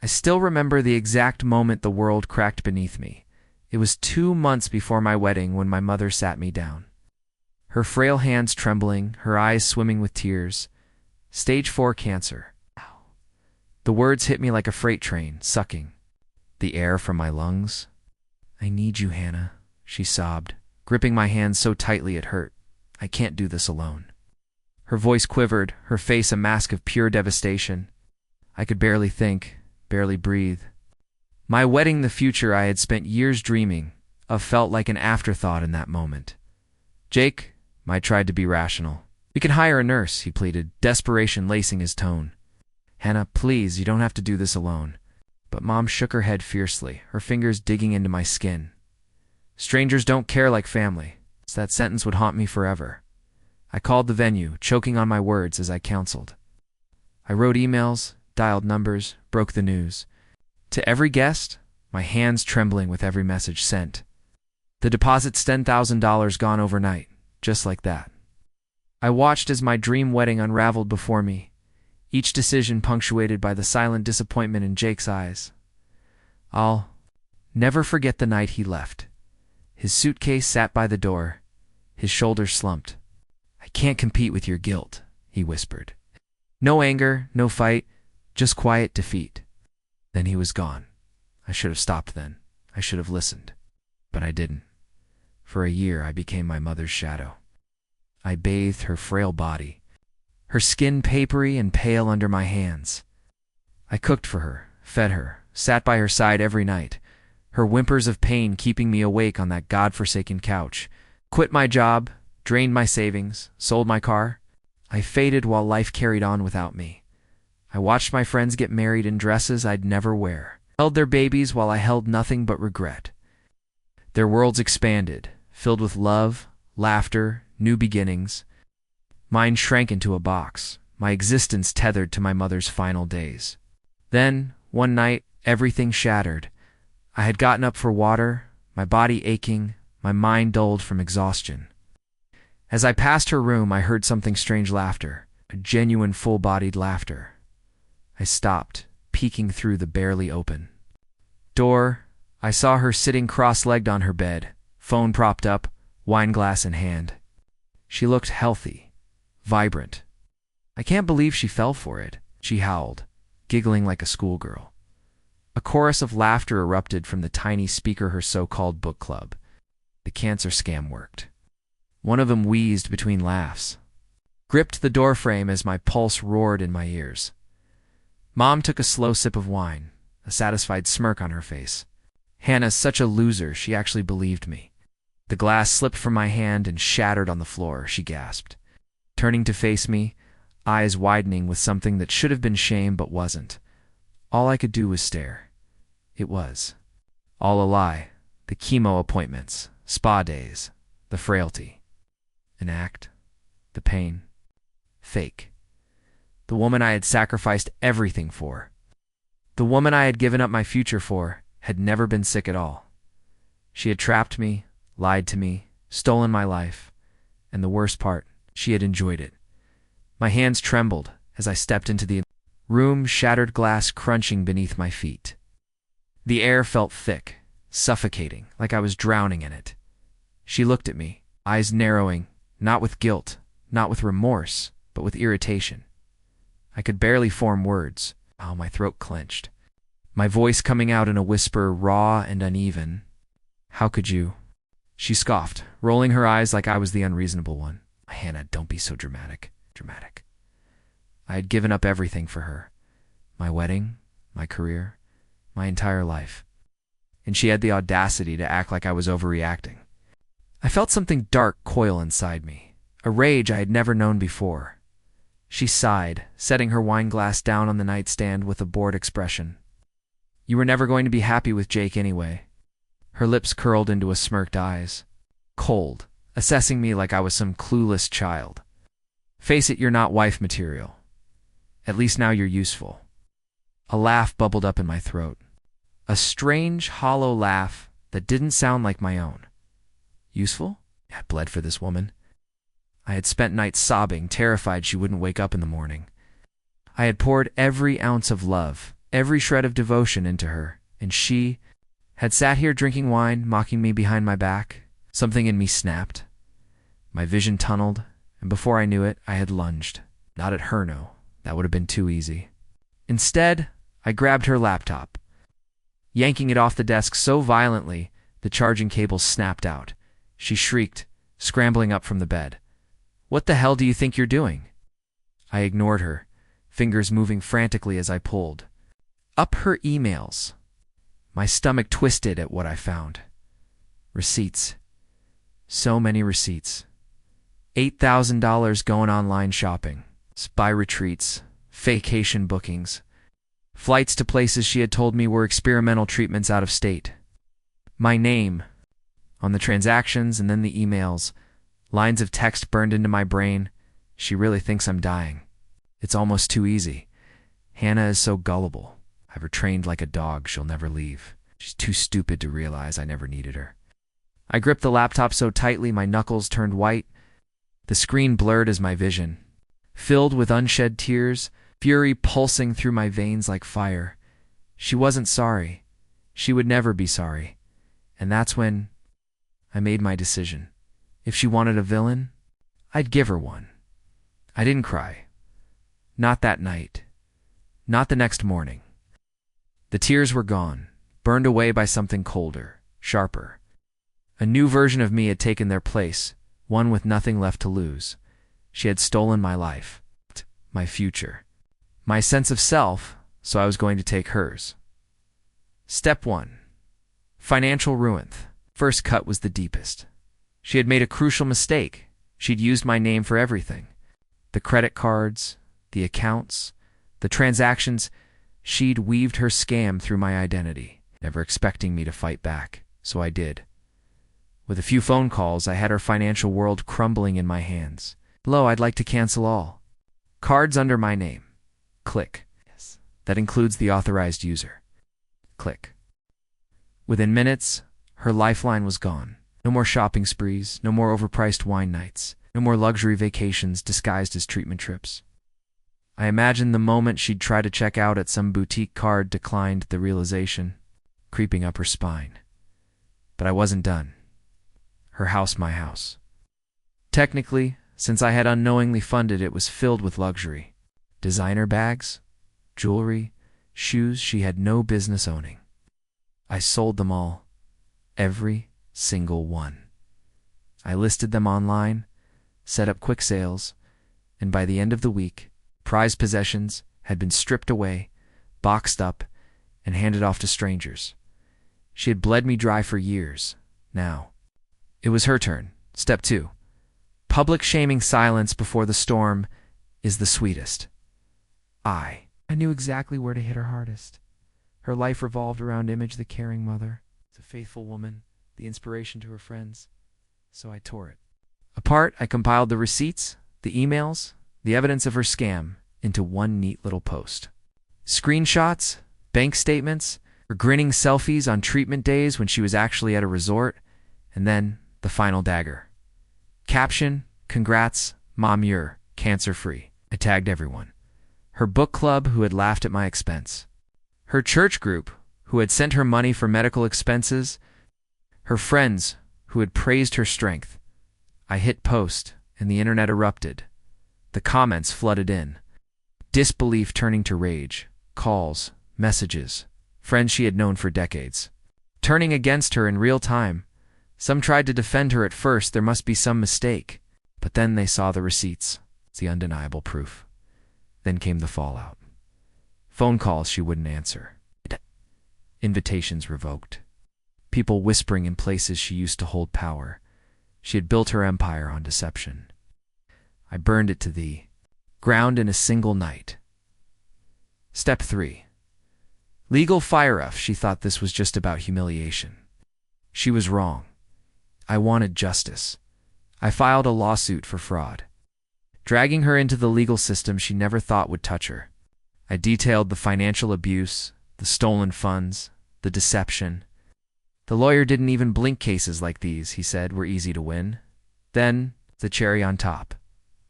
I still remember the exact moment the world cracked beneath me. It was 2 months before my wedding when my mother sat me down. Her frail hands trembling, her eyes swimming with tears. Stage 4 cancer. The words hit me like a freight train, sucking the air from my lungs. "I need you, Hannah," she sobbed, gripping my hand so tightly it hurt. "I can't do this alone." Her voice quivered, her face a mask of pure devastation. I could barely think, barely breathe. My wedding, the future I had spent years dreaming of, felt like an afterthought in that moment. "Jake," I tried to be rational. "We can hire a nurse," he pleaded, desperation lacing his tone. "Hannah, please, you don't have to do this alone." But Mom shook her head fiercely, her fingers digging into my skin. "Strangers don't care like family." That sentence would haunt me forever. I called the venue, choking on my words as I counseled. I wrote emails, dialed numbers, broke the news. To every guest, my hands trembling with every message sent. The deposit's $10,000 gone overnight, just like that. I watched as my dream wedding unraveled before me, each decision punctuated by the silent disappointment in Jake's eyes. I'll never forget the night he left. His suitcase sat by the door, his shoulders slumped. "I can't compete with your guilt," he whispered. No anger, no fight, just quiet defeat. Then he was gone. I should have stopped then. I should have listened. But I didn't. For a year, I became my mother's shadow. I bathed her frail body, her skin papery and pale under my hands. I cooked for her, fed her, sat by her side every night, her whimpers of pain keeping me awake on that godforsaken couch. Quit my job, drained my savings, sold my car. I faded while life carried on without me. I watched my friends get married in dresses I'd never wear, held their babies while I held nothing but regret. Their worlds expanded, filled with love, laughter, new beginnings. Mine shrank into a box, my existence tethered to my mother's final days. Then, one night, everything shattered. I had gotten up for water, my body aching, my mind dulled from exhaustion. As I passed her room, I heard something strange laughter, a genuine full-bodied laughter. I stopped, peeking through the barely open door. I saw her sitting cross-legged on her bed, phone propped up, wine glass in hand. She looked healthy, vibrant. "I can't believe she fell for it," she howled, giggling like a schoolgirl. A chorus of laughter erupted from the tiny speaker her so-called book club. The cancer scam worked. One of them wheezed between laughs, gripped the doorframe as my pulse roared in my ears. Mom took a slow sip of wine, a satisfied smirk on her face. "Hannah's such a loser, she actually believed me." The glass slipped from my hand and shattered on the floor, she gasped. Turning to face me, eyes widening with something that should have been shame but wasn't. All I could do was stare. It was all a lie. The chemo appointments, spa days, the frailty. An act. The pain. Fake. The woman I had sacrificed everything for, the woman I had given up my future for, had never been sick at all. She had trapped me, lied to me, stolen my life, and the worst part, she had enjoyed it. My hands trembled as I stepped into the room, shattered glass crunching beneath my feet. The air felt thick, suffocating, like I was drowning in it. She looked at me, eyes narrowing, not with guilt, not with remorse, but with irritation. I could barely form words. Oh, my throat clenched, my voice coming out in a whisper raw and uneven. "How could you?" She scoffed, rolling her eyes like I was the unreasonable one. "Hannah, don't be so dramatic." I had given up everything for her. My wedding, my career, my entire life. And she had the audacity to act like I was overreacting. I felt something dark coil inside me, a rage I had never known before. She sighed, setting her wine glass down on the nightstand with a bored expression. "You were never going to be happy with Jake anyway." Her lips curled into a smirked eyes, cold, assessing me like I was some clueless child. "Face it, you're not wife material. At least now you're useful." A laugh bubbled up in my throat. A strange, hollow laugh that didn't sound like my own. Useful? I bled for this woman. I had spent nights sobbing, terrified she wouldn't wake up in the morning. I had poured every ounce of love, every shred of devotion into her, and she had sat here drinking wine, mocking me behind my back. Something in me snapped. My vision tunneled, and before I knew it, I had lunged. Not at her, no. That would have been too easy. Instead, I grabbed her laptop, yanking it off the desk so violently the charging cable snapped out. She shrieked, scrambling up from the bed. "What the hell do you think you're doing?" I ignored her, fingers moving frantically as I pulled up her emails. My stomach twisted at what I found. Receipts. So many receipts. $8,000 going online shopping, spy retreats, vacation bookings, flights to places she had told me were experimental treatments out of state. My name on the transactions and then the emails, lines of text burned into my brain. She really thinks I'm dying. It's almost too easy. Hannah is so gullible. I've her trained like a dog. She'll never leave. She's too stupid to realize I never needed her. I gripped the laptop so tightly my knuckles turned white. The screen blurred as my vision, filled with unshed tears, fury pulsing through my veins like fire. She wasn't sorry. She would never be sorry. And that's when I made my decision. If she wanted a villain, I'd give her one. I didn't cry. Not that night. Not the next morning. The tears were gone, burned away by something colder, sharper. A new version of me had taken their place, one with nothing left to lose. She had stolen my life, my future, my sense of self, so I was going to take hers. Step 1. Financial ruin. First cut was the deepest. She had made a crucial mistake. She'd used my name for everything. The credit cards, the accounts, the transactions. She'd weaved her scam through my identity, never expecting me to fight back, so I did. With a few phone calls, I had her financial world crumbling in my hands. "Hello, I'd like to cancel all. Cards under my name." Click. Yes. That includes the authorized user. Click. Within minutes, her lifeline was gone. No more shopping sprees, no more overpriced wine nights, no more luxury vacations disguised as treatment trips. I imagined the moment she'd try to check out at some boutique card declined, the realization creeping up her spine. But I wasn't done. Her house, my house. Technically, since I had unknowingly funded it, was filled with luxury. Designer bags, jewelry, shoes she had no business owning. I sold them all. Every single one. I listed them online, set up quick sales, and by the end of the week, prized possessions had been stripped away, boxed up, and handed off to strangers. She had bled me dry for years. Now, it was her turn. Step 2. Public shaming silence before the storm is the sweetest. I knew exactly where to hit her hardest. Her life revolved around Image, the caring mother, the faithful woman, the inspiration to her friends. So I tore it apart. I compiled the receipts, the emails, the evidence of her scam into one neat little post. Screenshots, bank statements, her grinning selfies on treatment days when she was actually at a resort, and then the final dagger. Caption: "Congrats, Mom, you're cancer-free." I tagged everyone. Her book club, who had laughed at my expense. Her church group, who had sent her money for medical expenses. Her friends, who had praised her strength. I hit post, and the internet erupted. The comments flooded in. Disbelief turning to rage. Calls, messages, friends she had known for decades, turning against her in real time. Some tried to defend her at first. There must be some mistake. But then they saw the receipts. It's the undeniable proof. Then came the fallout. Phone calls she wouldn't answer. Invitations revoked. People whispering in places she used to hold power. She had built her empire on deception. I burned it to the ground in a single night. Step 3. Legal fire-off. She thought this was just about humiliation. She was wrong. I wanted justice. I filed a lawsuit for fraud, dragging her into the legal system she never thought would touch her. I detailed the financial abuse, the stolen funds, the deception. The lawyer didn't even blink. Cases like these, he said, were easy to win. Then, the cherry on top,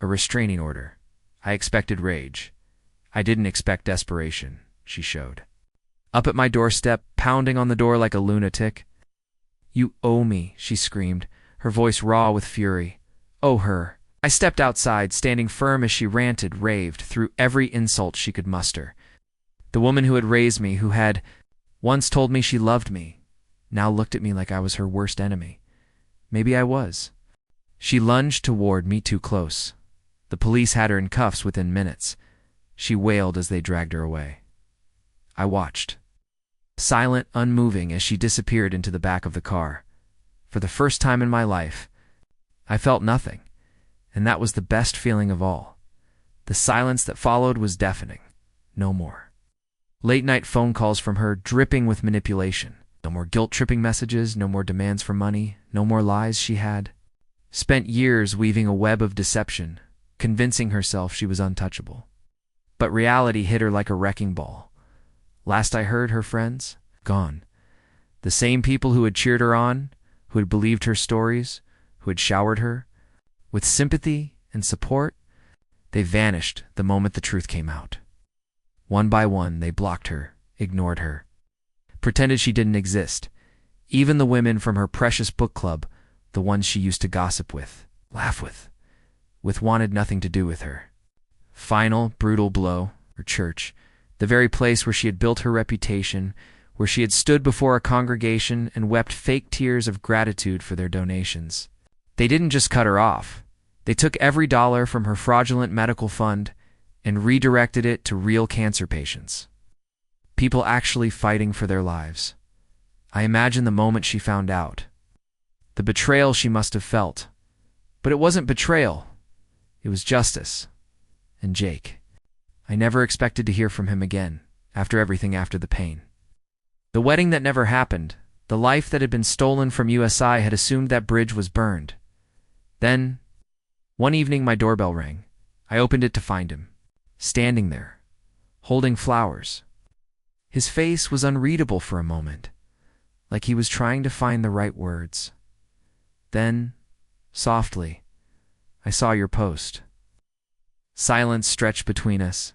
a restraining order. I expected rage. I didn't expect desperation. she showed. Up at my doorstep, pounding on the door like a lunatic. "You owe me," she screamed, her voice raw with fury. "Owe her." I stepped outside, standing firm as she ranted, raved, through every insult she could muster. The woman who had raised me, who had once told me she loved me, now looked at me like I was her worst enemy. Maybe I was. She lunged toward me too close. The police had her in cuffs within minutes. She wailed as they dragged her away. I watched, silent, unmoving, as she disappeared into the back of the car. For the first time in my life, I felt nothing, and that was the best feeling of all. The silence that followed was deafening. No more late-night phone calls from her, dripping with manipulation. No more guilt-tripping messages, no more demands for money, no more lies. She had spent years weaving a web of deception, convincing herself she was untouchable. But reality hit her like a wrecking ball. Last I heard, her friends, gone. The same people who had cheered her on, who had believed her stories, who had showered her with sympathy and support, they vanished the moment the truth came out. One by one, they blocked her, ignored her, pretended she didn't exist. Even the women from her precious book club, the ones she used to gossip with, laugh with wanted nothing to do with her. Final, brutal blow, her church, the very place where she had built her reputation, where she had stood before a congregation and wept fake tears of gratitude for their donations. They didn't just cut her off. They took every dollar from her fraudulent medical fund and redirected it to real cancer patients. People actually fighting for their lives. I imagine the moment she found out. The betrayal she must have felt. But it wasn't betrayal. It was justice. And Jake. I never expected to hear from him again, after everything, after the pain. The wedding that never happened, the life that had been stolen from USI, had assumed that bridge was burned. Then, one evening, my doorbell rang. I opened it to find him, standing there, holding flowers. His face was unreadable for a moment, like he was trying to find the right words. Then, softly, I saw your post. Silence stretched between us,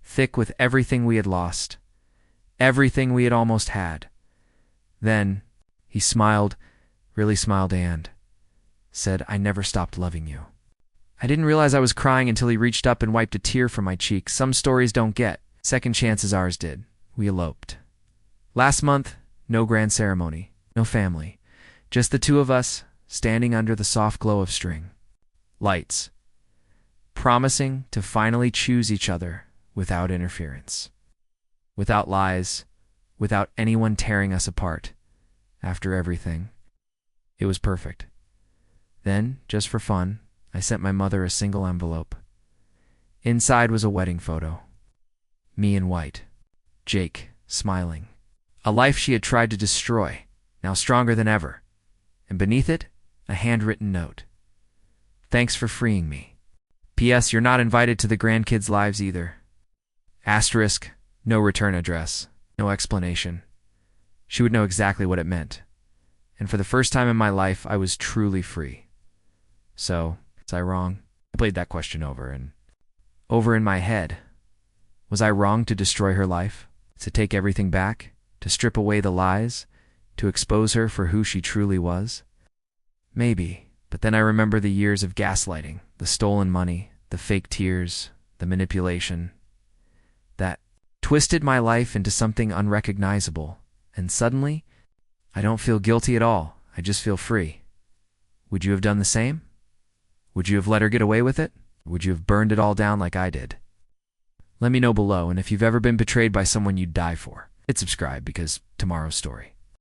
thick with everything we had lost, everything we had almost had. Then, he smiled, really smiled, and said, "I never stopped loving you." I didn't realize I was crying until he reached up and wiped a tear from my cheek. Some stories don't get second chances. Ours did. We eloped. Last month, no grand ceremony, no family, just the two of us standing under the soft glow of string lights, promising to finally choose each other without interference, without lies, without anyone tearing us apart. After everything, it was perfect. Then, just for fun, I sent my mother a single envelope. Inside was a wedding photo. Me in white. Jake, smiling. A life she had tried to destroy, now stronger than ever. And beneath it, a handwritten note. "Thanks for freeing me. P.S. You're not invited to the grandkids' lives either." Asterisk, no return address, no explanation. She would know exactly what it meant. And for the first time in my life, I was truly free. So, was I wrong? I played that question over and over in my head. Was I wrong to destroy her life? To take everything back? To strip away the lies? To expose her for who she truly was? Maybe, but then I remember the years of gaslighting, the stolen money, the fake tears, the manipulation. That twisted my life into something unrecognizable, and suddenly, I don't feel guilty at all. I just feel free. Would you have done the same? Would you have let her get away with it? Or would you have burned it all down like I did? Let me know below, and if you've ever been betrayed by someone you'd die for, hit subscribe because tomorrow's story